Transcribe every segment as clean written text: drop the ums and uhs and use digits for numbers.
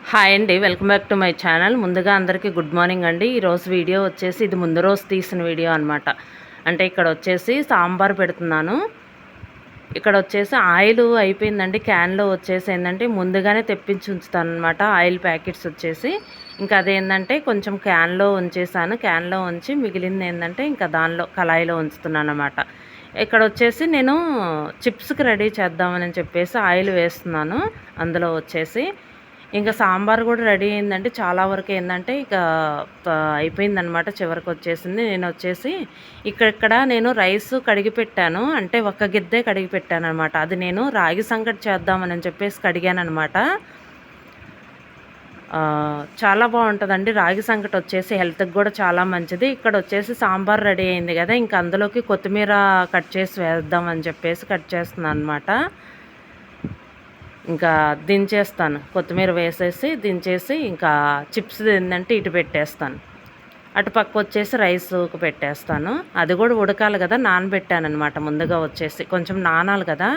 Hi అండి, welcome back to my channel. ముందుగా అందరికీ గుడ్ మార్నింగ్ అండి. ఈరోజు వీడియో వచ్చేసి ఇది ముందు రోజు తీసిన వీడియో అనమాట. అంటే ఇక్కడ వచ్చేసి సాంబార్ పెడుతున్నాను. ఇక్కడ వచ్చేసి ఆయిల్ అయిపోయిందండి. క్యాన్లో వచ్చేసి ఏంటంటే ముందుగానే తెప్పించి ఉంచుతాను అనమాట. ఆయిల్ ప్యాకెట్స్ వచ్చేసి ఇంకా అదేంటంటే కొంచెం క్యాన్లో ఉంచేసాను. క్యాన్లో ఉంచి మిగిలింది ఏంటంటే ఇంకా దానిలో కళాయిలో ఉంచుతున్నాను అనమాట. ఇక్కడ వచ్చేసి నేను చిప్స్కి రెడీ చేద్దామని చెప్పేసి ఆయిల్ వేస్తున్నాను. అందులో వచ్చేసి ఇంకా సాంబార్ కూడా రెడీ అయిందంటే చాలా వరకు ఏంటంటే ఇక అయిపోయిందనమాట. చివరికి వచ్చేసింది. నేను వచ్చేసి ఇక్కడ నేను రైస్ కడిగి పెట్టాను. అంటే ఒక్క గిద్దే కడిగి పెట్టాను అనమాట. అది నేను రాగి సంగటి చేద్దామని చెప్పేసి కడిగాను అనమాట. చాలా బాగుంటుందండి రాగి సంగటి వచ్చేసి, హెల్త్కి కూడా చాలా మంచిది. ఇక్కడ వచ్చేసి సాంబార్ రెడీ అయింది కదా, ఇంకా అందులోకి కొత్తిమీర కట్ చేసి వేద్దామని చెప్పేసి కట్ చేస్తున్నాను అనమాట. ఇంకా దించేస్తాను, కొత్తిమీర వేసేసి దించేసి ఇంకా చిప్స్ ఏంటంటే ఇటు పెట్టేస్తాను. అటు పక్క వచ్చేసి రైస్కి పెట్టేస్తాను. అది కూడా ఉడకాలి కదా, నానబెట్టాను అనమాట ముందుగా. వచ్చేసి కొంచెం నానాలి కదా,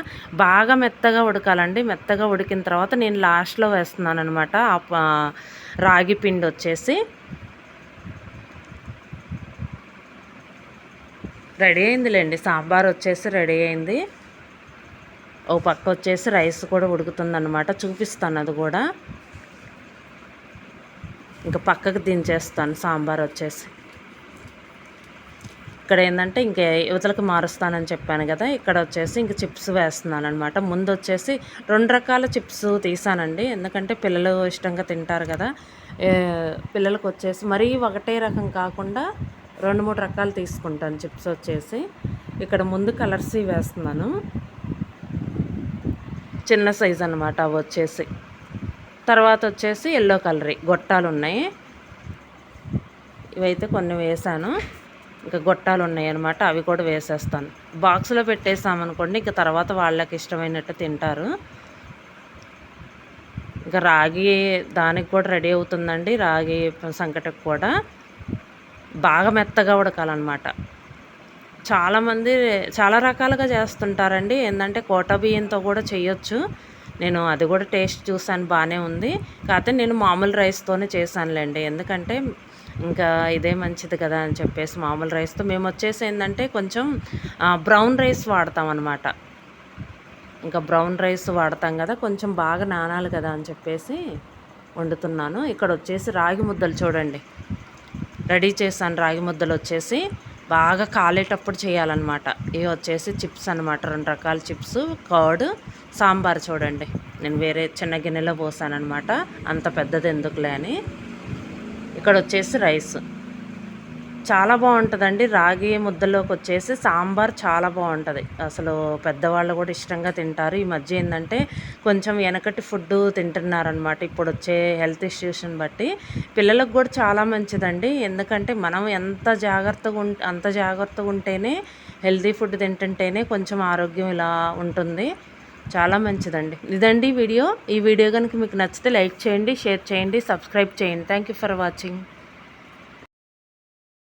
బాగా మెత్తగా ఉడకాలండి. మెత్తగా ఉడికిన తర్వాత నేను లాస్ట్లో వేస్తున్నాను అనమాట రాగి పిండి వచ్చేసి. రెడీ అయిందిలేండి, సాంబార్ వచ్చేసి రెడీ అయింది. ఓ పక్క వచ్చేసి రైస్ కూడా ఉడుకుతుందన్నమాట, చూపిస్తాను అది కూడా. ఇంకా పక్కకు దించేస్తాను సాంబార్ వచ్చేసి. ఇక్కడ ఏంటంటే ఇంక యువతలకు మారుస్తానని చెప్పాను కదా, ఇక్కడ వచ్చేసి ఇంక చిప్స్ వేస్తున్నాను అనమాట. ముందు వచ్చేసి 2 రకాల చిప్స్ తీసానండి, ఎందుకంటే పిల్లలు ఇష్టంగా తింటారు కదా. పిల్లలకు వచ్చేసి మరీ ఒకటే రకం కాకుండా 2-3 రకాలు తీసుకుంటాను చిప్స్ వచ్చేసి. ఇక్కడ ముందు కలర్స్ వేస్తున్నాను, చిన్న సైజ్ అనమాట అవి వచ్చేసి. తర్వాత వచ్చేసి ఎల్లో కలర్ గొట్టాలు ఉన్నాయి, ఇవైతే కొన్ని వేసాను. ఇంకా గొట్టాలు ఉన్నాయి అనమాట, అవి కూడా వేసేస్తాను. బాక్స్లో పెట్టేసామనుకోండి, ఇంకా తర్వాత వాళ్ళకి ఇష్టమైనట్టు తింటారు. ఇంకా రాగి దానికి కూడా రెడీ అవుతుందండి. రాగి సంకటకు కూడా బాగా మెత్తగా ఉడకాలన్నమాట. చాలామంది చాలా రకాలుగా చేస్తుంటారండి. ఏంటంటే కోటా బియ్యంతో కూడా చేయొచ్చు. నేను అది కూడా టేస్ట్ చూసాను, బాగానే ఉంది. కాకపోతే నేను మామూలు రైస్తోనే చేశానులేండి, ఎందుకంటే ఇంకా ఇదే మంచిది కదా అని చెప్పేసి మామూలు రైస్తో. మేము వచ్చేసి ఏంటంటే కొంచెం బ్రౌన్ రైస్ వాడతాం అనమాట. ఇంకా బ్రౌన్ రైస్ వాడతాం కదా, కొంచెం బాగా నానాలి కదా అని చెప్పేసి వండుతున్నాను. ఇక్కడ వచ్చేసి రాగి ముద్దలు చూడండి రెడీ చేశాను. రాగి ముద్దలు వచ్చేసి బాగా కాలేటప్పుడు చేయాలన్నమాట. ఇవి వచ్చేసి చిప్స్ అనమాట, 2 రకాల చిప్స్, కర్డ్, సాంబార్. చూడండి నేను వేరే చిన్న గిన్నెలో పోసానమాట, అంత పెద్దది ఎందుకులే అని. ఇక్కడ వచ్చేసి రైస్ చాలా బాగుంటుందండి. రాగి ముద్దలోకి వచ్చేసి సాంబార్ చాలా బాగుంటుంది అసలు. పెద్దవాళ్ళు కూడా ఇష్టంగా తింటారు. ఈ మధ్య ఏంటంటే కొంచెం వెనకటి ఫుడ్ తింటున్నారనమాట, ఇప్పుడు వచ్చే హెల్త్ ఇష్యూస్ని బట్టి. పిల్లలకు కూడా చాలా మంచిదండి, ఎందుకంటే మనం అంత జాగ్రత్తగా ఉంటేనే, హెల్తీ ఫుడ్ తింటుంటేనే కొంచెం ఆరోగ్యం ఇలా ఉంటుంది. చాలా మంచిదండి. ఇదండి వీడియో. ఈ వీడియో కనుక మీకు నచ్చితే లైక్ చేయండి, షేర్ చేయండి, సబ్స్క్రైబ్ చేయండి. Thank you for watching.